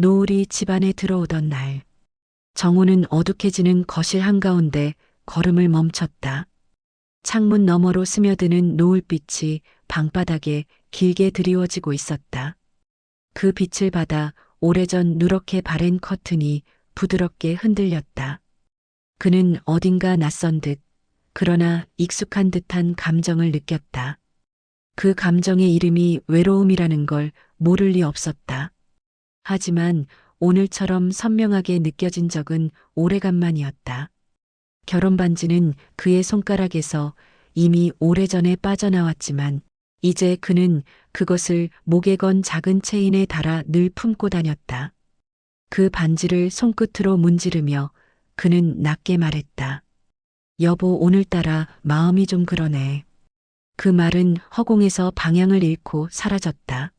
노을이 집안에 들어오던 날, 정우는 어둑해지는 거실 한가운데 걸음을 멈췄다. 창문 너머로 스며드는 노을빛이 방바닥에 길게 드리워지고 있었다. 그 빛을 받아 오래전 누렇게 바랜 커튼이 부드럽게 흔들렸다. 그는 어딘가 낯선 듯, 그러나 익숙한 듯한 감정을 느꼈다. 그 감정의 이름이 외로움이라는 걸 모를 리 없었다. 하지만 오늘처럼 선명하게 느껴진 적은 오래간만이었다. 결혼 반지는 그의 손가락에서 이미 오래전에 빠져나왔지만 이제 그는 그것을 목에 건 작은 체인에 달아 늘 품고 다녔다. 그 반지를 손끝으로 문지르며 그는 낮게 말했다. 여보, 오늘따라 마음이 좀 그러네. 그 말은 허공에서 방향을 잃고 사라졌다.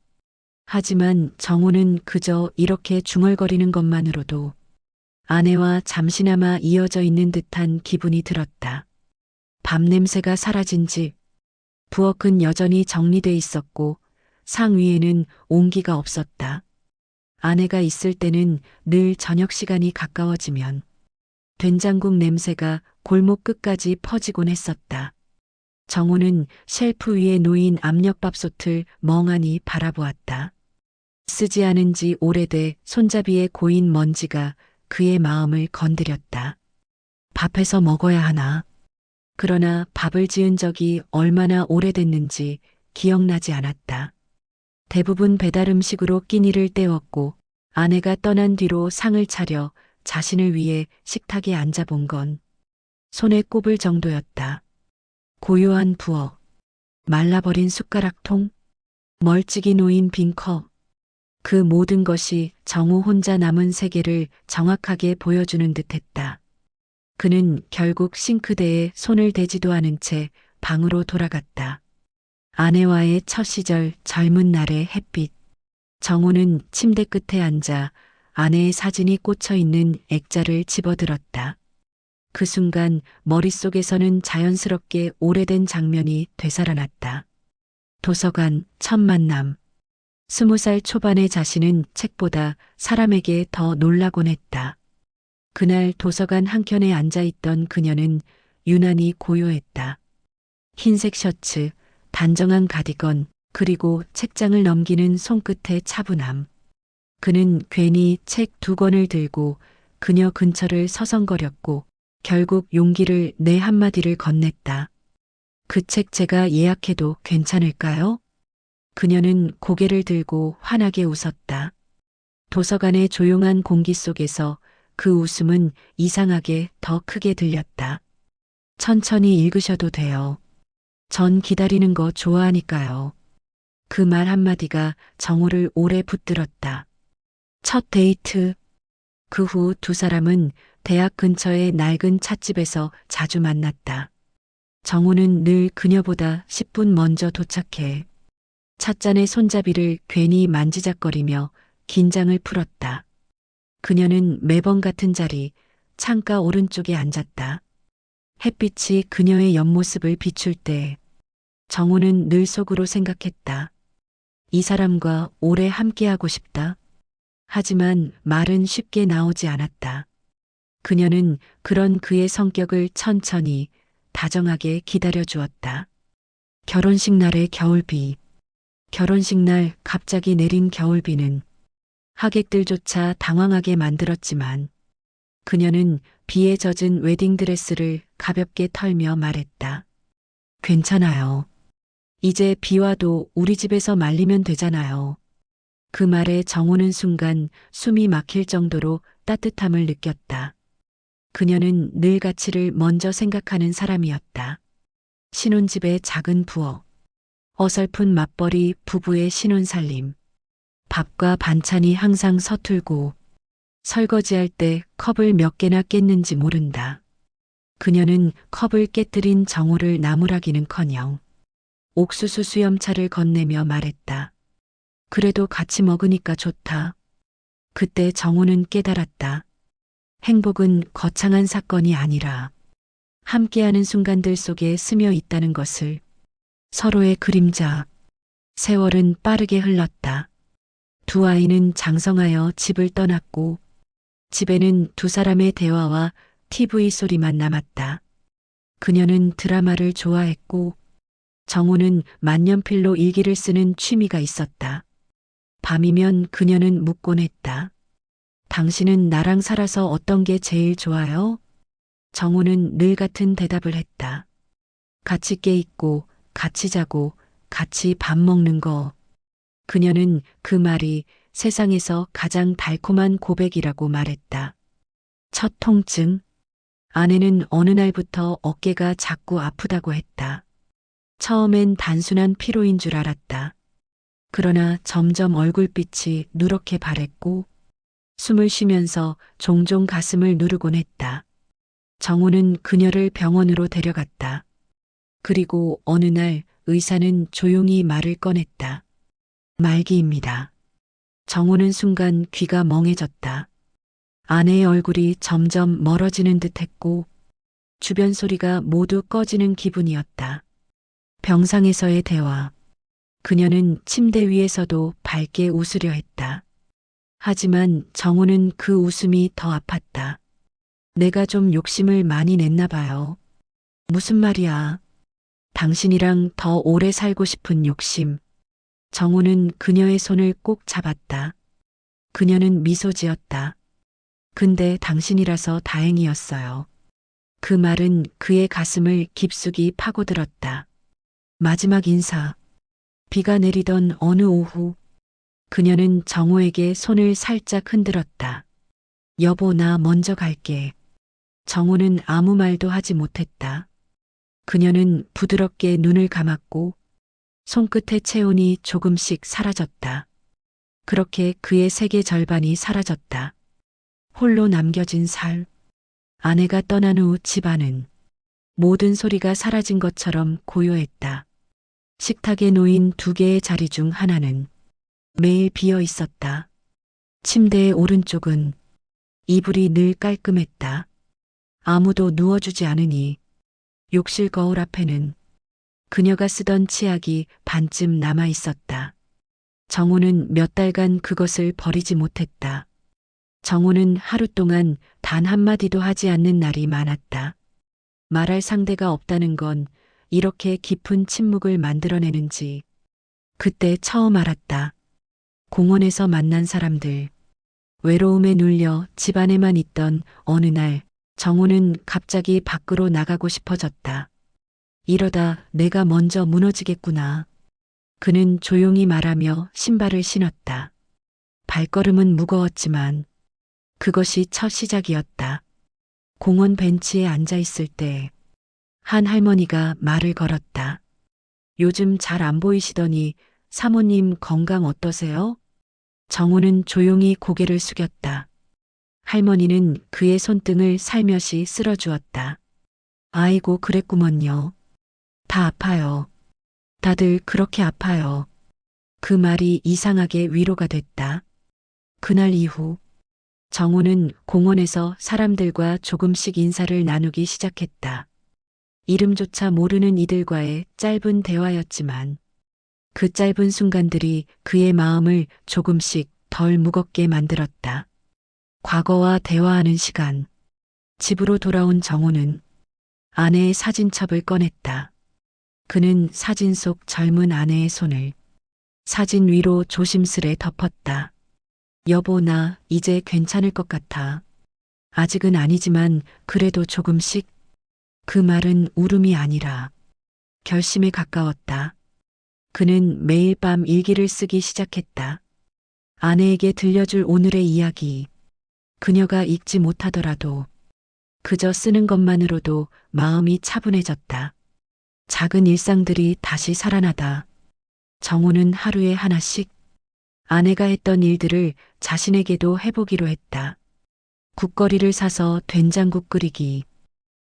하지만 정우는 그저 이렇게 중얼거리는 것만으로도 아내와 잠시나마 이어져 있는 듯한 기분이 들었다. 밤 냄새가 사라진 집, 부엌은 여전히 정리돼 있었고 상 위에는 온기가 없었다. 아내가 있을 때는 늘 저녁 시간이 가까워지면 된장국 냄새가 골목 끝까지 퍼지곤 했었다. 정우는 쉘프 위에 놓인 압력밥솥을 멍하니 바라보았다. 쓰지 않은 지 오래돼 손잡이에 고인 먼지가 그의 마음을 건드렸다. 밥해서 먹어야 하나. 그러나 밥을 지은 적이 얼마나 오래됐는지 기억나지 않았다. 대부분 배달 음식으로 끼니를 때웠고 아내가 떠난 뒤로 상을 차려 자신을 위해 식탁에 앉아본 건 손에 꼽을 정도였다. 고요한 부엌, 말라버린 숟가락통, 멀찍이 놓인 빈 컵, 그 모든 것이 정우 혼자 남은 세계를 정확하게 보여주는 듯했다. 그는 결국 싱크대에 손을 대지도 않은 채 방으로 돌아갔다. 아내와의 첫 시절 젊은 날의 햇빛. 정우는 침대 끝에 앉아 아내의 사진이 꽂혀 있는 액자를 집어들었다. 그 순간 머릿속에서는 자연스럽게 오래된 장면이 되살아났다. 도서관 첫 만남. 20살 초반의 자신은 책보다 사람에게 더 놀라곤 했다. 그날 도서관 한켠에 앉아있던 그녀는 유난히 고요했다. 흰색 셔츠, 단정한 가디건, 그리고 책장을 넘기는 손끝의 차분함. 그는 괜히 책 2권을 들고 그녀 근처를 서성거렸고 결국 용기를 내 한마디를 건넸다. 그 책 제가 예약해도 괜찮을까요? 그녀는 고개를 들고 환하게 웃었다. 도서관의 조용한 공기 속에서 그 웃음은 이상하게 더 크게 들렸다. 천천히 읽으셔도 돼요. 전 기다리는 거 좋아하니까요. 그 말 한마디가 정우를 오래 붙들었다. 첫 데이트. 그 후 두 사람은 대학 근처의 낡은 찻집에서 자주 만났다. 정우는 늘 그녀보다 10분 먼저 도착해 찻잔의 손잡이를 괜히 만지작거리며 긴장을 풀었다. 그녀는 매번 같은 자리, 창가 오른쪽에 앉았다. 햇빛이 그녀의 옆모습을 비출 때 정우는 늘 속으로 생각했다. 이 사람과 오래 함께하고 싶다. 하지만 말은 쉽게 나오지 않았다. 그녀는 그런 그의 성격을 천천히 다정하게 기다려 주었다. 결혼식 날의 겨울비. 결혼식 날 갑자기 내린 겨울비는 하객들조차 당황하게 만들었지만 그녀는 비에 젖은 웨딩드레스를 가볍게 털며 말했다. 괜찮아요. 이제 비 와도 우리 집에서 말리면 되잖아요. 그 말에 정우는 순간 숨이 막힐 정도로 따뜻함을 느꼈다. 그녀는 늘 가치를 먼저 생각하는 사람이었다. 신혼집의 작은 부엌, 어설픈 맞벌이 부부의 신혼살림, 밥과 반찬이 항상 서툴고 설거지할 때 컵을 몇 개나 깼는지 모른다. 그녀는 컵을 깨뜨린 정우를 나무라기는커녕 옥수수 수염차를 건네며 말했다. 그래도 같이 먹으니까 좋다. 그때 정우는 깨달았다. 행복은 거창한 사건이 아니라 함께하는 순간들 속에 스며 있다는 것을. 서로의 그림자. 세월은 빠르게 흘렀다. 두 아이는 장성하여 집을 떠났고 집에는 두 사람의 대화와 TV 소리만 남았다. 그녀는 드라마를 좋아했고 정우는 만년필로 일기를 쓰는 취미가 있었다. 밤이면 그녀는 묻곤 했다. 당신은 나랑 살아서 어떤 게 제일 좋아요? 정우는 늘 같은 대답을 했다. 같이 깨 있고, 같이 자고, 같이 밥 먹는 거. 그녀는 그 말이 세상에서 가장 달콤한 고백이라고 말했다. 첫 통증. 아내는 어느 날부터 어깨가 자꾸 아프다고 했다. 처음엔 단순한 피로인 줄 알았다. 그러나 점점 얼굴빛이 누렇게 바랬고 숨을 쉬면서 종종 가슴을 누르곤 했다. 정우는 그녀를 병원으로 데려갔다. 그리고 어느 날 의사는 조용히 말을 꺼냈다. 말기입니다. 정우는 순간 귀가 멍해졌다. 아내의 얼굴이 점점 멀어지는 듯 했고 주변 소리가 모두 꺼지는 기분이었다. 병상에서의 대화. 그녀는 침대 위에서도 밝게 웃으려 했다. 하지만 정우는 그 웃음이 더 아팠다. 내가 좀 욕심을 많이 냈나 봐요. 무슨 말이야. 당신이랑 더 오래 살고 싶은 욕심. 정우는 그녀의 손을 꼭 잡았다. 그녀는 미소 지었다. 근데 당신이라서 다행이었어요. 그 말은 그의 가슴을 깊숙이 파고들었다. 마지막 인사. 비가 내리던 어느 오후, 그녀는 정우에게 손을 살짝 흔들었다. 여보, 나 먼저 갈게. 정우는 아무 말도 하지 못했다. 그녀는 부드럽게 눈을 감았고 손끝의 체온이 조금씩 사라졌다. 그렇게 그의 세계 절반이 사라졌다. 홀로 남겨진 살. 아내가 떠난 후 집안은 모든 소리가 사라진 것처럼 고요했다. 식탁에 놓인 두 개의 자리 중 하나는 매일 비어 있었다. 침대의 오른쪽은 이불이 늘 깔끔했다. 아무도 누워주지 않으니 욕실 거울 앞에는 그녀가 쓰던 치약이 반쯤 남아 있었다. 정우는 몇 달간 그것을 버리지 못했다. 정우는 하루 동안 단 한마디도 하지 않는 날이 많았다. 말할 상대가 없다는 건 이렇게 깊은 침묵을 만들어내는지 그때 처음 알았다. 공원에서 만난 사람들, 외로움에 눌려 집 안에만 있던 어느 날 정우는 갑자기 밖으로 나가고 싶어졌다. 이러다 내가 먼저 무너지겠구나. 그는 조용히 말하며 신발을 신었다. 발걸음은 무거웠지만 그것이 첫 시작이었다. 공원 벤치에 앉아 있을 때 한 할머니가 말을 걸었다. 요즘 잘 안 보이시더니 사모님 건강 어떠세요? 정우는 조용히 고개를 숙였다. 할머니는 그의 손등을 살며시 쓸어주었다. 아이고, 그랬구먼요. 다 아파요. 다들 그렇게 아파요. 그 말이 이상하게 위로가 됐다. 그날 이후 정우는 공원에서 사람들과 조금씩 인사를 나누기 시작했다. 이름조차 모르는 이들과의 짧은 대화였지만 그 짧은 순간들이 그의 마음을 조금씩 덜 무겁게 만들었다. 과거와 대화하는 시간. 집으로 돌아온 정우는 아내의 사진첩을 꺼냈다. 그는 사진 속 젊은 아내의 손을 사진 위로 조심스레 덮었다. 여보, 나 이제 괜찮을 것 같아. 아직은 아니지만 그래도 조금씩. 그 말은 울음이 아니라 결심에 가까웠다. 그는 매일 밤 일기를 쓰기 시작했다. 아내에게 들려줄 오늘의 이야기. 그녀가 읽지 못하더라도 그저 쓰는 것만으로도 마음이 차분해졌다. 작은 일상들이 다시 살아나다. 정우는 하루에 하나씩 아내가 했던 일들을 자신에게도 해보기로 했다. 국거리를 사서 된장국 끓이기.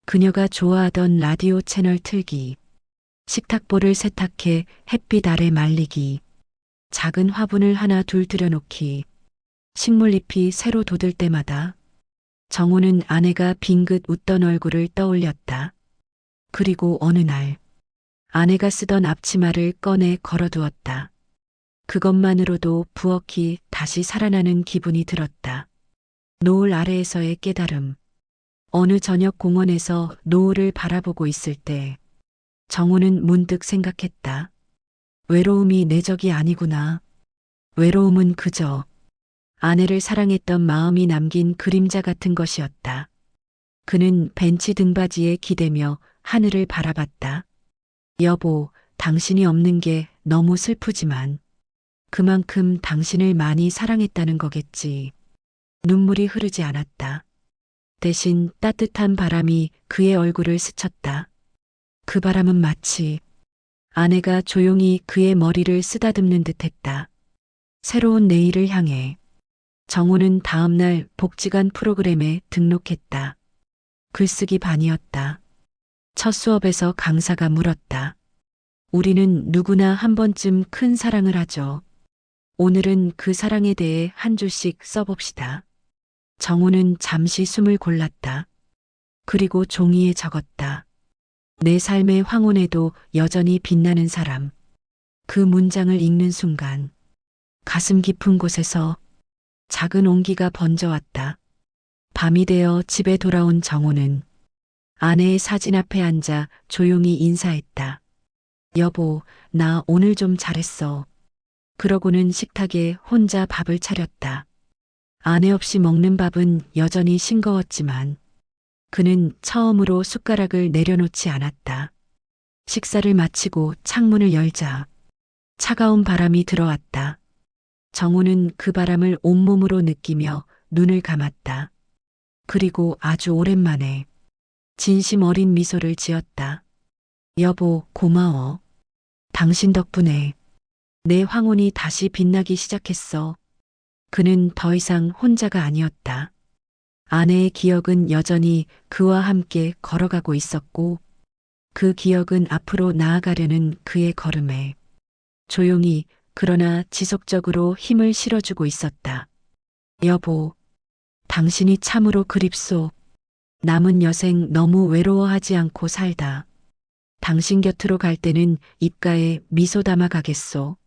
그녀가 좋아하던 라디오 채널 틀기. 식탁보를 세탁해 햇빛 아래 말리기. 작은 화분을 하나 둘 들여놓기. 식물잎이 새로 돋을 때마다 정우는 아내가 빙긋 웃던 얼굴을 떠올렸다. 그리고 어느 날 아내가 쓰던 앞치마를 꺼내 걸어두었다. 그것만으로도 부엌이 다시 살아나는 기분이 들었다. 노을 아래에서의 깨달음. 어느 저녁 공원에서 노을을 바라보고 있을 때 정호는 문득 생각했다. 외로움이 내 적이 아니구나. 외로움은 그저 아내를 사랑했던 마음이 남긴 그림자 같은 것이었다. 그는 벤치 등받이에 기대며 하늘을 바라봤다. 여보, 당신이 없는 게 너무 슬프지만 그만큼 당신을 많이 사랑했다는 거겠지. 눈물이 흐르지 않았다. 대신 따뜻한 바람이 그의 얼굴을 스쳤다. 그 바람은 마치 아내가 조용히 그의 머리를 쓰다듬는 듯했다. 새로운 내일을 향해 정호는 다음날 복지관 프로그램에 등록했다. 글쓰기 반이었다. 첫 수업에서 강사가 물었다. 우리는 누구나 한 번쯤 큰 사랑을 하죠. 오늘은 그 사랑에 대해 한 줄씩 써봅시다. 정호는 잠시 숨을 골랐다. 그리고 종이에 적었다. 내 삶의 황혼에도 여전히 빛나는 사람. 그 문장을 읽는 순간 가슴 깊은 곳에서 작은 온기가 번져왔다. 밤이 되어 집에 돌아온 정호는 아내의 사진 앞에 앉아 조용히 인사했다. 여보, 나 오늘 좀 잘했어. 그러고는 식탁에 혼자 밥을 차렸다. 아내 없이 먹는 밥은 여전히 싱거웠지만 그는 처음으로 숟가락을 내려놓지 않았다. 식사를 마치고 창문을 열자 차가운 바람이 들어왔다. 정호는 그 바람을 온몸으로 느끼며 눈을 감았다. 그리고 아주 오랜만에 진심 어린 미소를 지었다. 여보, 고마워. 당신 덕분에 내 황혼이 다시 빛나기 시작했어. 그는 더 이상 혼자가 아니었다. 아내의 기억은 여전히 그와 함께 걸어가고 있었고 그 기억은 앞으로 나아가려는 그의 걸음에 조용히 그러나 지속적으로 힘을 실어주고 있었다. 여보, 당신이 참으로 그립소. 남은 여생 너무 외로워하지 않고 살다. 당신 곁으로 갈 때는 입가에 미소 담아 가겠소.